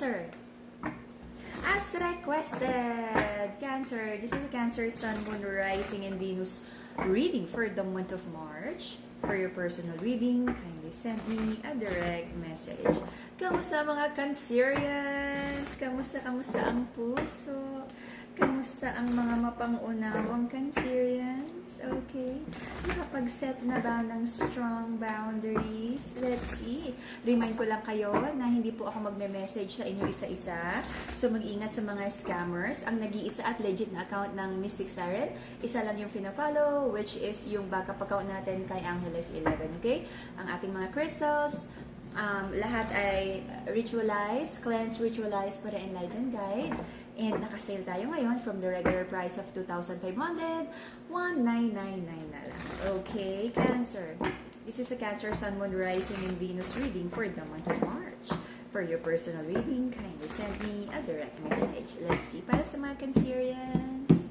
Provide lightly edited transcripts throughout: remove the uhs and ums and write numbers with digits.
Cancer. As requested, Cancer. This is a Cancer Sun, Moon, Rising, and Venus reading for the month of March. For your personal reading, kindly send me a direct message. Kamusta mga Cancerians? Kamusta ang puso? Kamusta ang mga mapangunawang Cancerians? Okay. Nakapag-set na ba ng strong boundaries? Let's see. Remind ko lang kayo na hindi po ako magme-message sa inyo isa-isa. So mag-ingat sa mga scammers. Ang nag-iisa at legit na account ng Mystic Siren, isa lang yung pina-follow, which is yung backup account natin kay Angeles 11. Okay? Ang ating mga crystals, lahat ay ritualized, cleanse, ritualized para enlighten guide. And nakasale tayo ngayon from the regular price of 2,500, 1,999 na lang. Okay, Cancer. This is a Cancer Sun, Moon, Rising, and Venus reading for the month of March. For your personal reading, kindly send me a direct message. Let's see, para sa mga Cancerians.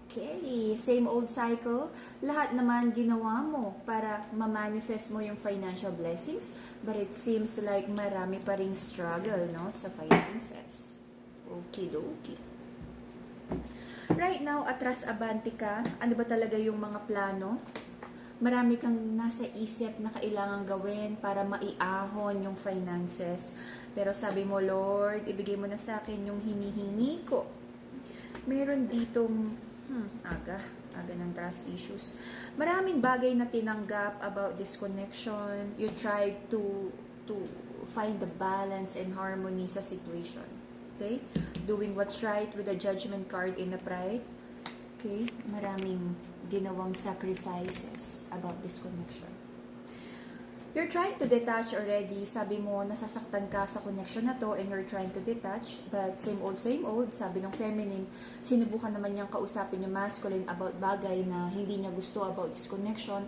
Okay, same old cycle. Lahat naman ginawa mo para ma-manifest mo yung financial blessings, but it seems like marami pa ring struggle, no, sa finances. Okidoki. Right now, atras abante ka. Ano ba talaga yung mga plano? Marami kang nasa isip na kailangan gawin para maiahon yung finances. Pero sabi mo, Lord, ibigay mo na sa akin yung hinihingi ko. Meron ditong aga ng trust issues. Maraming bagay na tinanggap about this connection. You try to find the balance and harmony sa situation. Okay? Doing what's right with the judgment card in the pride. Okay? Maraming ginawang sacrifices about this connection. You're trying to detach already. Sabi mo, nasasaktan ka sa connection na to and you're trying to detach. But same old. Sabi ng feminine, sinubukan naman niyang kausapin yung masculine about bagay na hindi niya gusto about this connection.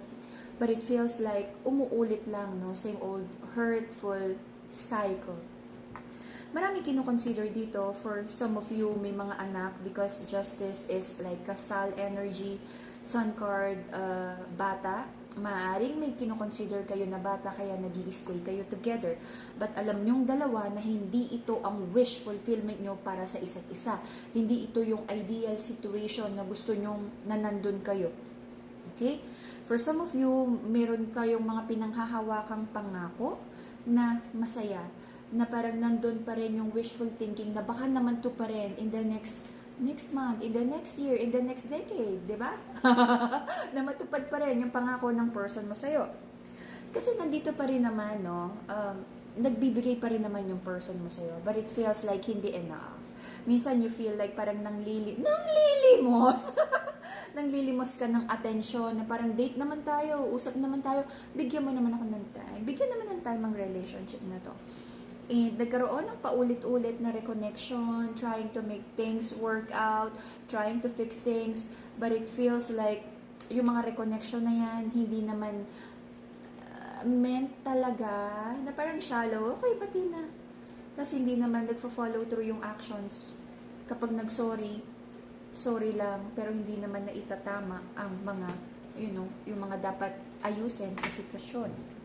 But it feels like umuulit lang, no? Same old hurtful cycle. Marami kino-consider dito. For some of you, may mga anak because justice is like kasal energy, sun card, bata. Maaring may kino-consider kayo na bata kaya nag-i-stay kayo together. But alam nyong dalawa na hindi ito ang wish fulfillment nyo para sa isa't isa. Hindi ito yung ideal situation na gusto nyong na nandun kayo. Okay? For some of you, meron kayong mga pinanghahawakang pangako na masaya, na parang nandun pa rin yung wishful thinking na baka naman to pa rin in the next month, in the next year, in the next decade, di ba? Na matupad pa rin yung pangako ng person mo sa'yo. Kasi nandito pa rin naman, no, nagbibigay pa rin naman yung person mo sa'yo, but it feels like hindi enough. Minsan you feel like parang nanglilimos. Nanglilimos ka ng atensyon na parang date naman tayo, usap naman tayo, bigyan mo naman ako ng time. Bigyan naman ng time ang relationship na to. And nagkaroon ng paulit-ulit na reconnection, trying to make things work out, trying to fix things, but it feels like yung mga reconnection na yan, hindi naman meant talaga, na parang shallow, okay, pati na. Kasi hindi naman nagfo-follow through yung actions. Kapag nag-sorry, sorry lang, pero hindi naman naitatama ang mga, yung mga dapat ayusin sa sitwasyon.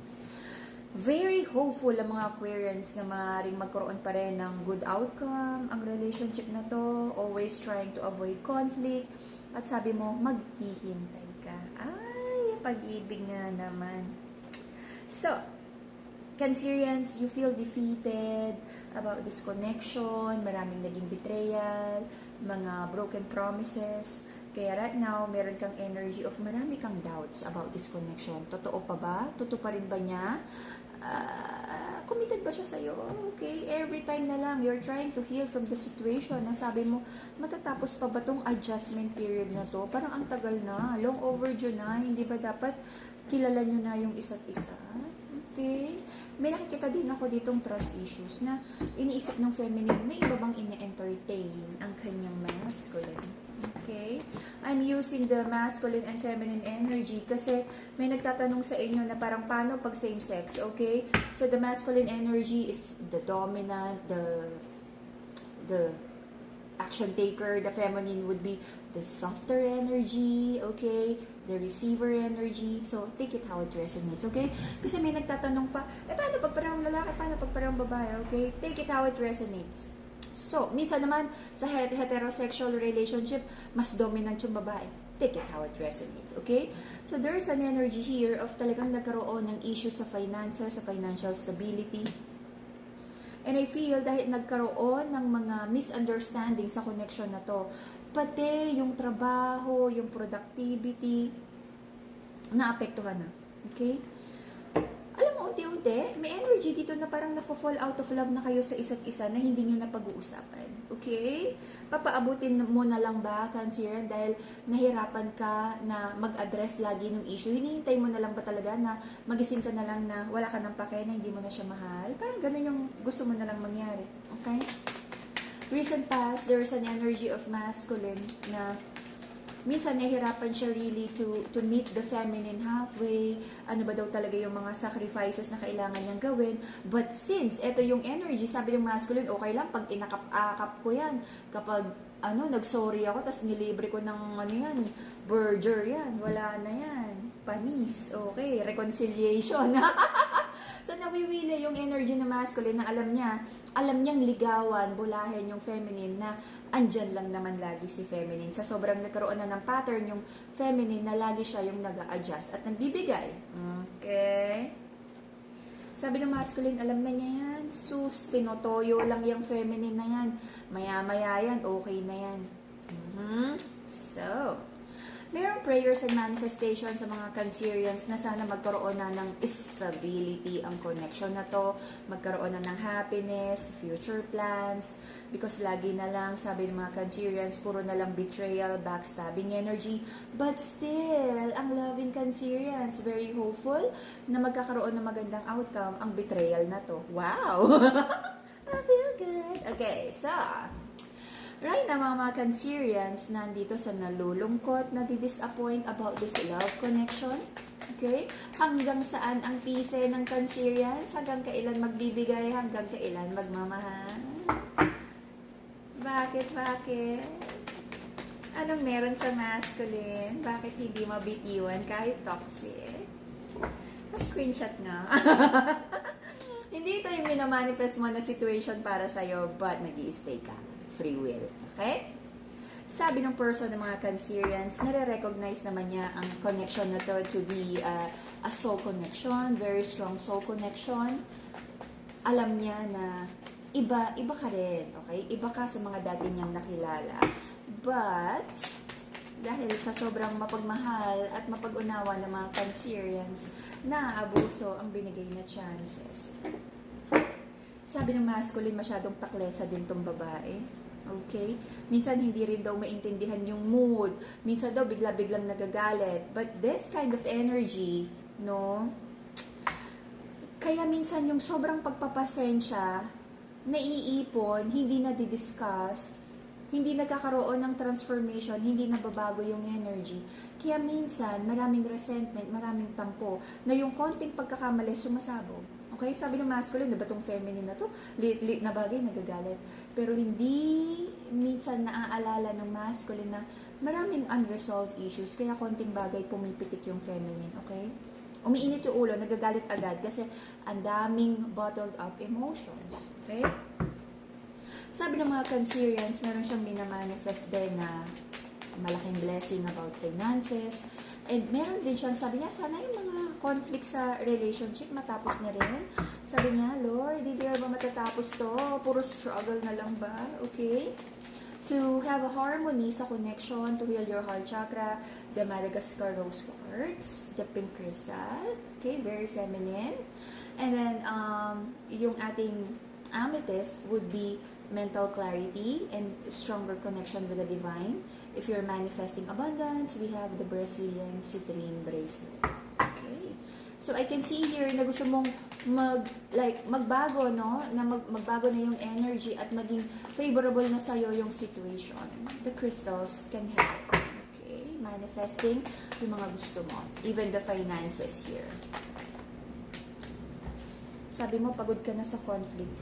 Very hopeful ang mga Aquarians na maaaring magkaroon pa rin ng good outcome ang relationship na to, always trying to avoid conflict, at sabi mo, maghihintay ka. Ay, pag-ibig nga naman. So, Cancerians, you feel defeated about this connection, maraming naging betrayal, mga broken promises. Kaya right now, meron kang energy of marami kang doubts about this connection. Totoo pa ba? Totoo pa rin ba niya? Committed ba siya sa'yo? Okay, every time na lang, you're trying to heal from the situation na sabi mo, matatapos pa ba tong adjustment period na to? Parang ang tagal na, long overdue na, hindi ba dapat kilala nyo na yung isa't isa? Okay? May nakikita din ako ditong trust issues na iniisip ng feminine, may iba bang ine-entertain ang kanyang masculine? Okay? I'm using the masculine and feminine energy kasi may nagtatanong sa inyo na parang paano pag same sex, okay? So the masculine energy is the dominant, the action taker. The feminine would be the softer energy, okay? The receiver energy. So, take it how it resonates, okay? Kasi may nagtatanong pa, paano pag parehong lalaki, paano pag parehong babae, okay? Take it how it resonates. So, minsan naman, sa heterosexual relationship, mas dominant yung babae. Take it how it resonates, okay? So, there's an energy here of talagang nagkaroon ng issue sa finances, sa financial stability. And I feel dahil nagkaroon ng mga misunderstanding sa connection na to, pati yung trabaho, yung productivity, naapektuhan na. Okay? Alam mo, unti-unti, may energy dito na parang nafo-fall out of love na kayo sa isa't isa na hindi nyo na pag-uusapan. Okay? Papaabutin mo na lang ba, Cancerian, dahil nahirapan ka na mag-address lagi ng issue? Hinihintay mo na lang ba talaga na magising ka na lang na wala ka ng pake, na hindi mo na siya mahal? Parang ganun yung gusto mo na lang mangyari. Okay? Recent past, there's an energy of masculine na minsan nahihirapan siya really to meet the feminine halfway. Ano ba daw talaga yung mga sacrifices na kailangan niyang gawin. But since ito yung energy, sabi ng masculine, okay lang pag inakap-akap ko yan. Kapag nag-sorry ako, tas nilibre ko ng burger yan. Wala na yan. Panis. Okay. Reconciliation. So, nawiwili yung energy ng masculine na alam niyang ligawan, bulahin yung feminine na andyan lang naman lagi si feminine. Sa sobrang nagkaroon na ng pattern yung feminine na lagi siya yung nag-a-adjust at nagbibigay. Okay? Sabi ng masculine, alam na niya yan. Sus, tinotoyo lang yung feminine na yan. Maya-maya yan, okay na yan. So, merong prayers and manifestation sa mga Cancerians na sana magkaroon na ng stability ang connection na to, magkaroon na ng happiness, future plans, because lagi na lang, sabi ng mga Cancerians, puro na lang betrayal, backstabbing energy, but still, ang loving Cancerians, very hopeful na magkakaroon ng magandang outcome ang betrayal na to. Wow! I feel good. Okay, so, right na mga Cancerians, nandito sa nalulungkot, nadi-disappoint about this love connection. Okay? Hanggang saan ang pise ng Cancerians? Hanggang kailan magbibigay? Hanggang kailan magmamahal? Bakit? Anong meron sa masculine? Bakit hindi mabitiwan kahit toxic? Screenshot nga. Hindi ito yung minamanifest mo na situation para sa'yo, but nag-i-stay ka. Free will. Okay? Sabi ng person ng mga Cancerians, nare-recognize naman niya ang connection na to be a soul connection, very strong soul connection. Alam niya na iba ka rin, okay? Iba ka sa mga dati niyang nakilala. But, dahil sa sobrang mapagmahal at mapag-unawa ng mga Cancerians, naaabuso ang binigay na chances. Sabi ng masculine, masyadong taklesa din tong babae. Okay? Minsan hindi rin daw maintindihan yung mood. Minsan daw bigla-biglang nagagalit. But this kind of energy, no? Kaya minsan yung sobrang pagpapasensya, naiipon, hindi na di-discuss, hindi nagkakaroon ng transformation, hindi nababago yung energy. Kaya minsan, maraming resentment, maraming tampo, na yung konting pagkakamali sumasabog. Okay? Sabi ng masculine, diba itong feminine na to? Lit na bagay, nagagalit. Pero hindi minsan naaalala ng masculine na maraming unresolved issues, kaya konting bagay pumipitik yung feminine. Okay? Umiinit yung ulo, nagagalit agad kasi ang daming bottled up emotions. Okay? Sabi ng mga Cancerians, meron siyang minamanifest din na malaking blessing about finances. And meron din siyang, sabi niya, sana yung mga conflict sa relationship matapos na rin. Sabi niya, Lord, hindi ba matatapos to? Puro struggle na lang ba? Okay? To have a harmony sa connection, to heal your heart chakra, the Madagascar rose quartz, the pink crystal, okay, very feminine. And then, yung ating amethyst would be mental clarity and stronger connection with the divine. If you're manifesting abundance, we have the Brazilian citrine bracelet. Okay. So I can see here na gusto mong magbago, no? Na magbago na yung energy at maging favorable na sa'yo yung situation. The crystals can help. Okay. Manifesting yung mga gusto mo. Even the finances here. Sabi mo, pagod ka na sa conflict.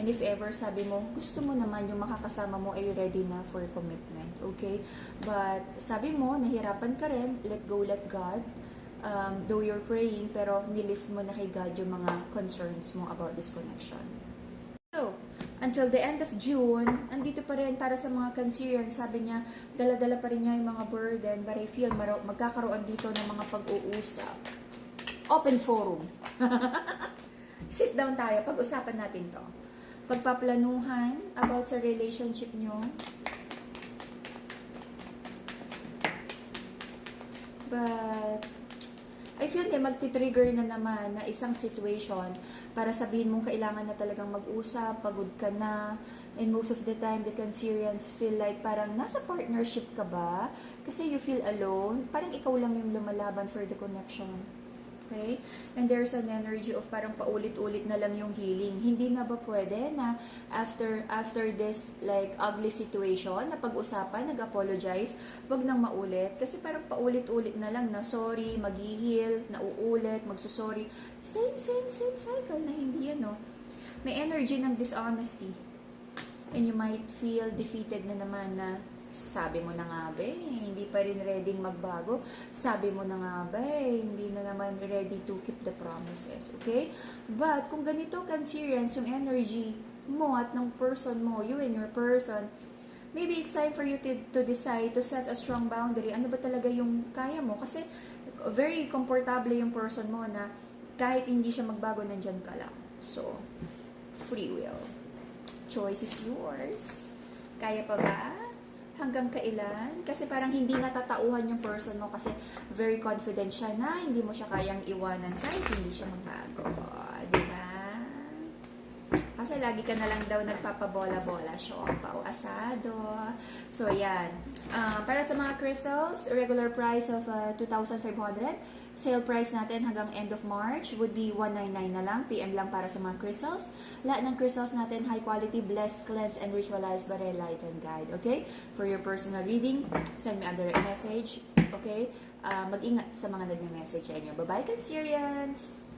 And if ever sabi mo, gusto mo naman yung makakasama mo ay ready na for commitment, okay? But sabi mo, nahirapan ka rin, let go, let God. Though you're praying, pero nilift mo na kay God yung mga concerns mo about this connection. So, until the end of June, andito pa rin para sa mga Cancerians. Sabi niya, dala-dala pa rin niya yung mga burden, but I feel magkakaroon dito ng mga pag-uusap. Open forum. Sit down tayo, pag-usapan natin to. Pagpaplanuhan about sa relationship nyo. But, I feel magti-trigger na naman na isang situation para sabihin mong kailangan na talagang mag-usap, pagod ka na, and most of the time, the Cancerians feel like parang nasa partnership ka ba? Kasi you feel alone, parang ikaw lang yung lumalaban for the connection. Okay? And there's an energy of parang paulit-ulit na lang yung healing. Hindi na ba pwede na after this like ugly situation na pag-usapan, nag-apologize, wag nang maulit. Kasi parang paulit-ulit na lang na sorry, mag-heal, nauulit, magsusorry. Same cycle na hindi no? May energy ng dishonesty. And you might feel defeated na naman na sabi mo na nga ba hindi pa rin ready magbago. Sabi mo na nga ba hindi na naman ready to keep the promises. Okay? But kung ganito, Cancerians, yung energy mo at ng person mo, you and your person, maybe it's time for you to decide to set a strong boundary. Ano ba talaga yung kaya mo? Kasi very comfortable yung person mo na kahit hindi siya magbago, nandyan ka lang. So, free will. Choice is yours. Kaya pa ba? Hanggang kailan? Kasi parang hindi natatauhan yung person mo kasi very confident siya na hindi mo siya kayang iwanan kahit hindi siya magbago. Diba? Kasi lagi ka na lang daw nagpapabola-bola, siopaw, asado. So, yan. Para sa mga crystals, regular price of 2,500. Sale price natin hanggang end of March would be 199 na lang. PM lang para sa mga crystals. Lahat ng crystals natin, high quality, blessed, cleansed, and ritualized by the light and guide. Okay? For your personal reading, send me a direct message. Okay? Mag-ingat sa mga nag-message sa inyo. Bye-bye, Cancerians!